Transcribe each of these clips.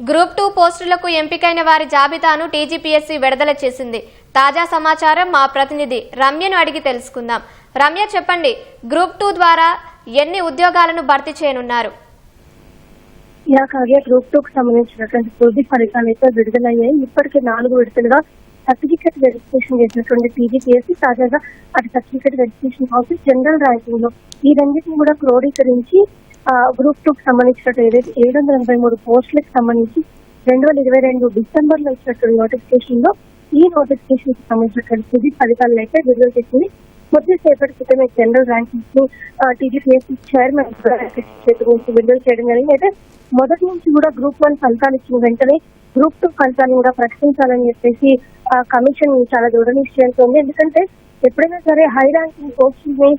Group 2 పోస్టులకు ఎంపికైన వారి జాబితాను టీజీపీఎస్సీ విడుదల చేసింది. తాజా సమాచారం మా ప్రతినిధి రమ్యను అడిగి తెలుసుకుందాం. రమ్య, చెప్పండి, గ్రూప్ 2 ద్వారా ఎన్ని ఉద్యోగాలను భర్తీ చేయనున్నారు? గ్రూప్ 2 కు సంబంధించినటువంటి తుది ఫలితాలు అయితే విడుదలయ్యాయి. ఇప్పటికే 4 విడతలుగా సర్టిఫికేట్ వెరిఫికేషన్ చేసినటువంటి టీజీపీఎస్సీ తాజాగా అటు certificate verification office general ranking లో ఈ రెండింటిని కూడా క్రోడీకరించి గ్రూప్ 2 కు సంబంధించినట్టు ఏదైతే 783 పోస్టులకు సంబంధించి 2022 డిసెంబర్ లో ఇచ్చినటువంటి నోటిఫికేషన్ లో ఈ నోటిఫికేషన్ కి సంబంధించినటువంటి తుది ఫలితాలను అయితే విడుదల చేసింది. కొద్దిసేపటి క్రితమే జనరల్ ర్యాంకింగ్స్ ను టీజీపీఎస్సీ చైర్మన్ విడుదల చేయడం జరిగింది. అయితే మొదటి నుంచి కూడా గ్రూప్ 1 ఫలితాలు ఇచ్చిన వెంటనే గ్రూప్ 2 ఫలితాలను కూడా ప్రకటించాలని చెప్పేసి కమిషన్ చాలా దృఢ నిశ్చయంతో ఉంది. ఎందుకంటే ఎప్పుడైనా సరే హై ర్యాంకింగ్ పోస్టుల్ని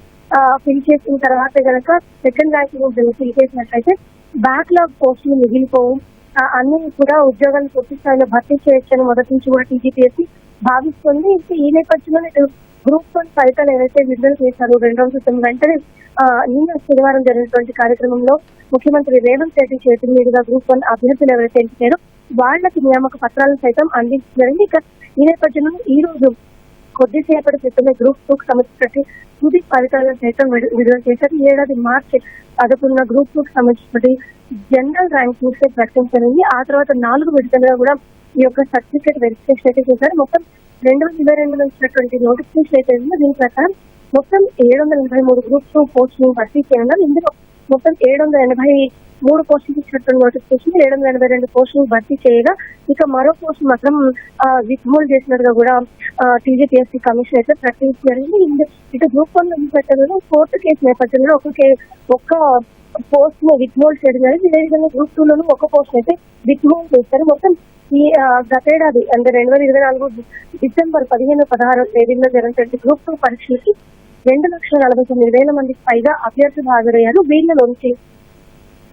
ఫిల్ చేసిన తర్వాత కనుక సెకండ్ ర్యాంకింగ్ ఫిల్ చేసినట్లయితే బ్యాక్లాగ్ పోస్టులు మిగిలిపోవు, అన్ని కూడా ఉద్యోగాలు పూర్తి స్థాయిలో భర్తీ చేయొచ్చని మొదటి నుంచి కూడా టీజీపీఎస్సీ భావిస్తుంది. ఈ నేపథ్యంలో గ్రూప్ 1 ఫలితాలు ఏదైతే విడుదల చేశారో 2 రోజుల క్రితం వెంటనే నిన్న శనివారం జరిగినటువంటి కార్యక్రమంలో ముఖ్యమంత్రి రేవంత్ రెడ్డి చేతుల మీదుగా గ్రూప్ 1 అభ్యర్థులు ఎవరైతే ఎంపికారో వాళ్లకి నియామక పత్రాలను సైతం అందించడం. ఇక ఈ నేపథ్యంలో ఈ రోజు కొద్దిసేపటి క్రితమే గ్రూప్ 2 కు సంబంధించినట్టు తుది ఫలితాలను సైతం విడుదల చేశారు. ఈ ఏడాది మార్చి 11న గ్రూప్ 2 కు సంబంధించినటువంటి జనరల్ ర్యాంకింగ్స్ ప్రకటించనుంది. ఆ తర్వాత 4 విడతలుగా కూడా ఈ యొక్క సర్టిఫికేట్ వెరిఫికేషన్ అయితే చేశారు. మొత్తం 2022లో ఇచ్చినటువంటి నోటిఫికేషన్ అయితే దీని ప్రకారం మొత్తం 783 గ్రూప్ 2 పోస్టులు భర్తీ చేయనున్నారు. ఇందులో మొత్తం 783 పోస్టులు ఇచ్చినటువంటి నోటిఫికేషన్ 782 పోస్టులు భర్తీ చేయగా ఇక మరో పోస్ట్ మాత్రం విత్హోల్డ్ చేసినట్టుగా కూడా టీజీపీఎస్సీ కమిషన్ అయితే ప్రకటించారు. ఇటు గ్రూప్ 1 పెట్టడంలో కోర్టు కేసు నేపథ్యంలో ఒక్క పోస్ట్ ను విత్హోల్డ్ చేయడం జరిగింది. ఇదేవిధంగా గ్రూప్ 2 లోనూ ఒక పోస్ట్ అయితే విత్హోల్డ్ చేశారు. మొత్తం ఈ గతేడాది అంటే 2024 డిసెంబర్ 15-16 తేదీల్లో జరిగినటువంటి గ్రూప్ 2 పరీక్షలకి 2,49,000 మందికి పైగా అభ్యర్థులు హాజరయ్యారు. వీళ్ళలోంచి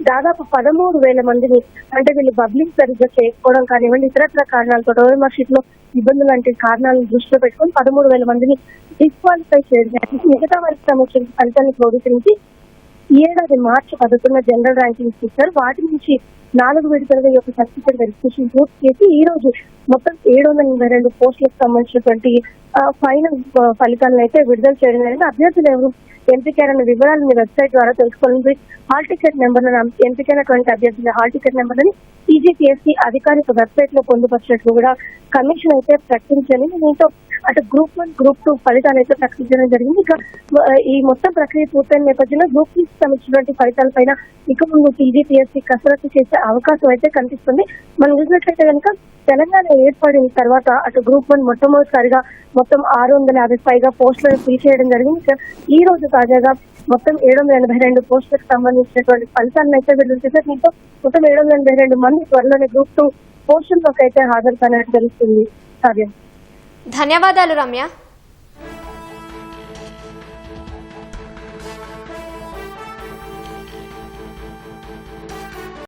దాదాపు 13,000 మందిని అంటే వీళ్ళు బబ్లింగ్ సరిగ్గా చేయకపోవడం కానివ్వండి, ఇతరత్ర కారణాలతో ఓఎంఆర్ షీట్ లో ఇబ్బందులు లాంటి కారణాలను దృష్టిలో పెట్టుకుని 13,000 మందిని డిస్క్వాలిఫై చేయడం. మిగతా వారికి సంబంధించిన ఫలితాన్ని క్రోడీకరించి ఈ ఏడాది మార్చి 11న జనరల్ ర్యాంకింగ్స్ ఇచ్చారు. వాటి నుంచి 4 విడతలుగా ఈ యొక్క సర్టిఫికేట్ వెరిఫికేషన్ పూర్తి చేసి ఈ రోజు మొత్తం 782 పోస్టులకు సంబంధించినటువంటి ఫైనల్ ఫలితాలను అయితే విడుదల చేయడం జరిగింది. అభ్యర్థులు ఎవరు ఎంపికైన వివరాలు మీ వెబ్సైట్ ద్వారా తెలుసుకోవాలని హాల్ టికెట్ నెంబర్లను ఎంపికైనటువంటి అభ్యర్థుల హాల్ టికెట్ నెంబర్లని టీజీపీఎస్సీ అధికారిక వెబ్సైట్ లో పొందుపరిచినట్లు కూడా కమిషన్ అయితే ప్రకటించింది. దీంతో అటు గ్రూప్ 1 గ్రూప్ 2 ఫలితాలు అయితే ప్రకటించడం జరిగింది. ఇక ఈ మొత్తం ప్రక్రియ పూర్తయిన నేపథ్యంలో గ్రూప్ 3 సంబంధించినటువంటి ఫలితాలపైన ఇక ముందు టీజీపీఎస్సీ కసరత్తు చేసే అవకాశం అయితే కనిపిస్తుంది. మనం చూసినట్లయితే కనుక తెలంగాణ ఏర్పడిన తర్వాత అటు గ్రూప్ 1 మొట్టమొదటిసారిగా మొత్తం 650 పైగా పోస్టులను ఫిల్ చేయడం జరిగింది. ఈ రోజు తాజాగా మొత్తం 782 పోస్టులకు సంబంధించినటువంటి ఫలితాలను అయితే విడుదల చేశారు. దీంతో మొత్తం 782 మంది త్వరలోనే గ్రూప్ 2 పోస్టుల్లోకి అయితే హాజరు కానట్టు తెలుస్తుంది. ధన్యవాదాలు రమ్య.